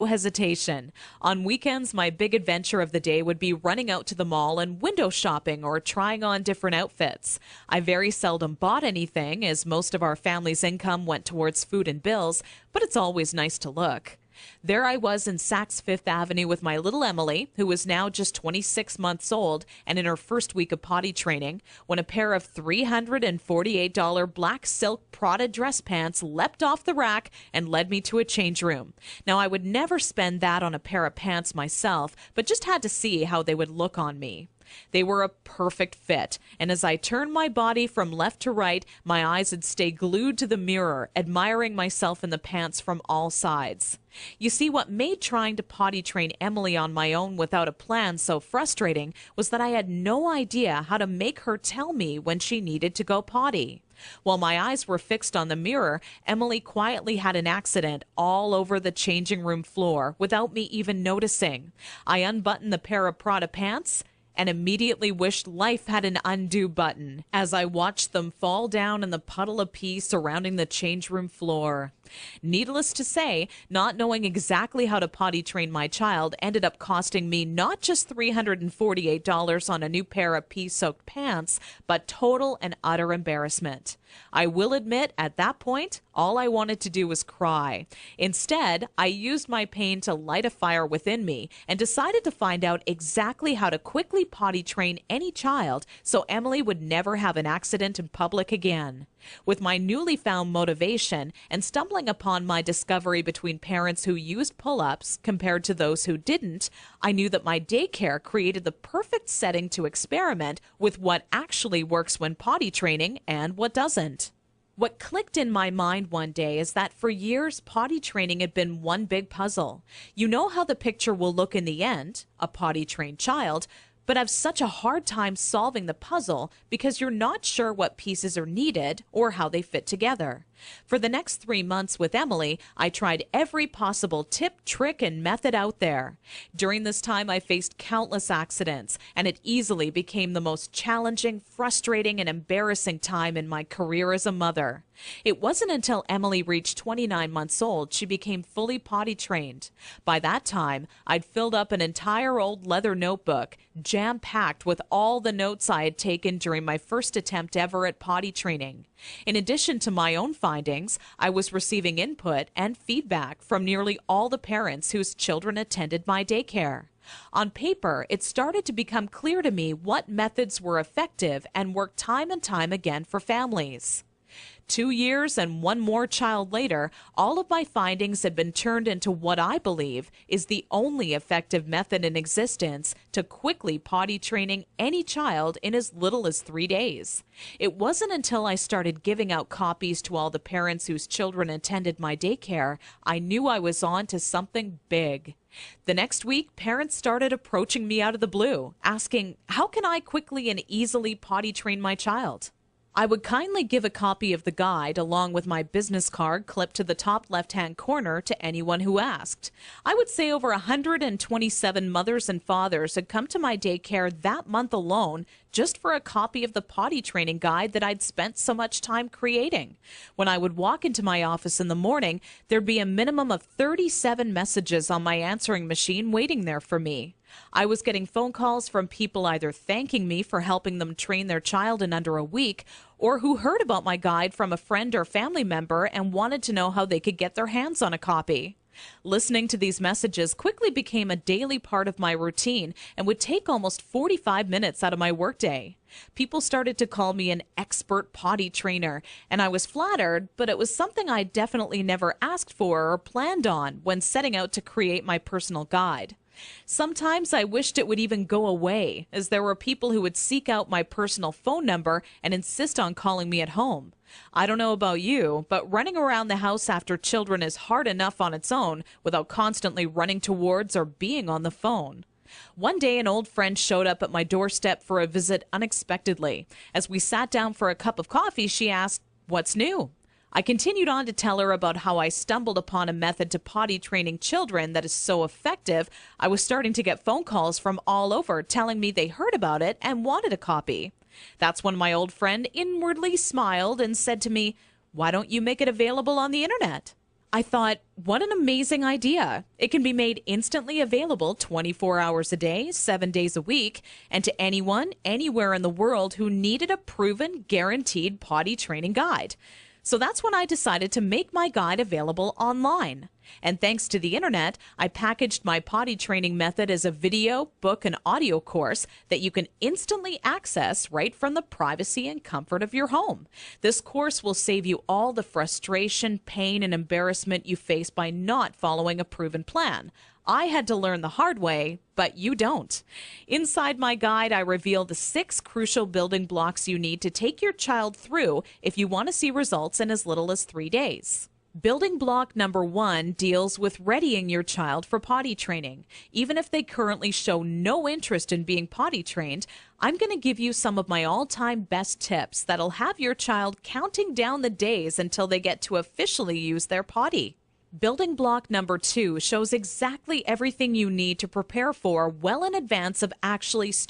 hesitation. On weekends, my big adventure of the day would be running out to the mall and window shopping or trying on different outfits. I very seldom bought anything, as most of our family's income went towards food and bills, but it's always nice to look. There I was in Saks Fifth Avenue with my little Emily, who was now just 26 months old and in her first week of potty training, when a pair of $348 black silk Prada dress pants leapt off the rack and led me to a change room. Now, I would never spend that on a pair of pants myself, but just had to see how they would look on me. They were a perfect fit, and as I turned my body from left to right, my eyes would stay glued to the mirror, admiring myself in the pants from all sides. You see, what made trying to potty train Emily on my own without a plan so frustrating was that I had no idea how to make her tell me when she needed to go potty. While my eyes were fixed on the mirror, Emily quietly had an accident all over the changing room floor without me even noticing. I unbuttoned the pair of Prada pants and immediately wished life had an undo button as I watched them fall down in the puddle of pee surrounding the change room floor. Needless to say, not knowing exactly how to potty train my child ended up costing me not just $348 on a new pair of pee-soaked pants, but total and utter embarrassment. I will admit, at that point, all I wanted to do was cry. Instead, I used my pain to light a fire within me and decided to find out exactly how to quickly potty train any child so Emily would never have an accident in public again. With my newly found motivation and stumbling upon my discovery between parents who used pull-ups compared to those who didn't, I knew that my daycare created the perfect setting to experiment with what actually works when potty training and what doesn't. What clicked in my mind one day is that for years, potty training had been one big puzzle. You know how the picture will look in the end, a potty-trained child, but have such a hard time solving the puzzle because you're not sure what pieces are needed or how they fit together. For the next 3 months with Emily, I tried every possible tip, trick, and method out there. During this time, I faced countless accidents, and it easily became the most challenging, frustrating, and embarrassing time in my career as a mother. It wasn't until Emily reached 29 months old she became fully potty trained. By that time, I'd filled up an entire old leather notebook, jam-packed with all the notes I had taken during my first attempt ever at potty training. In addition to my own findings, I was receiving input and feedback from nearly all the parents whose children attended my daycare. On paper, it started to become clear to me what methods were effective and worked time and time again for families. 2 years and one more child later, all of my findings had been turned into what I believe is the only effective method in existence to quickly potty training any child in as little as 3 days. It wasn't until I started giving out copies to all the parents whose children attended my daycare I knew I was on to something big. The next week, parents started approaching me out of the blue, asking, how can I quickly and easily potty train my child? I would kindly give a copy of the guide along with my business card clipped to the top left-hand corner to anyone who asked. I would say over 127 mothers and fathers had come to my daycare that month alone just for a copy of the potty training guide that I'd spent so much time creating. When I would walk into my office in the morning, there'd be a minimum of 37 messages on my answering machine waiting there for me. I was getting phone calls from people either thanking me for helping them train their child in under a week, or who heard about my guide from a friend or family member and wanted to know how they could get their hands on a copy. Listening to these messages quickly became a daily part of my routine and would take almost 45 minutes out of my workday. People started to call me an expert potty trainer, and I was flattered, but it was something I definitely never asked for or planned on when setting out to create my personal guide. Sometimes I wished it would even go away, as there were people who would seek out my personal phone number and insist on calling me at home. I don't know about you, but running around the house after children is hard enough on its own without constantly running towards or being on the phone. One day, an old friend showed up at my doorstep for a visit unexpectedly. As we sat down for a cup of coffee, she asked, "What's new?" I continued on to tell her about how I stumbled upon a method to potty training children that is so effective, I was starting to get phone calls from all over telling me they heard about it and wanted a copy. That's when my old friend inwardly smiled and said to me, "Why don't you make it available on the internet?" I thought, what an amazing idea. It can be made instantly available 24 hours a day, 7 days a week, and to anyone, anywhere in the world who needed a proven, guaranteed potty training guide. So that's when I decided to make my guide available online. And thanks to the internet, I packaged my potty training method as a video, book, and audio course that you can instantly access right from the privacy and comfort of your home. This course will save you all the frustration, pain, and embarrassment you face by not following a proven plan. I had to learn the hard way, but you don't. Inside my guide, I reveal the 6 crucial building blocks you need to take your child through if you want to see results in as little as 3 days. Building block number 1 deals with readying your child for potty training. Even if they currently show no interest in being potty trained, I'm going to give you some of my all-time best tips that'll have your child counting down the days until they get to officially use their potty. Building block number 2 shows exactly everything you need to prepare for well in advance of actually starting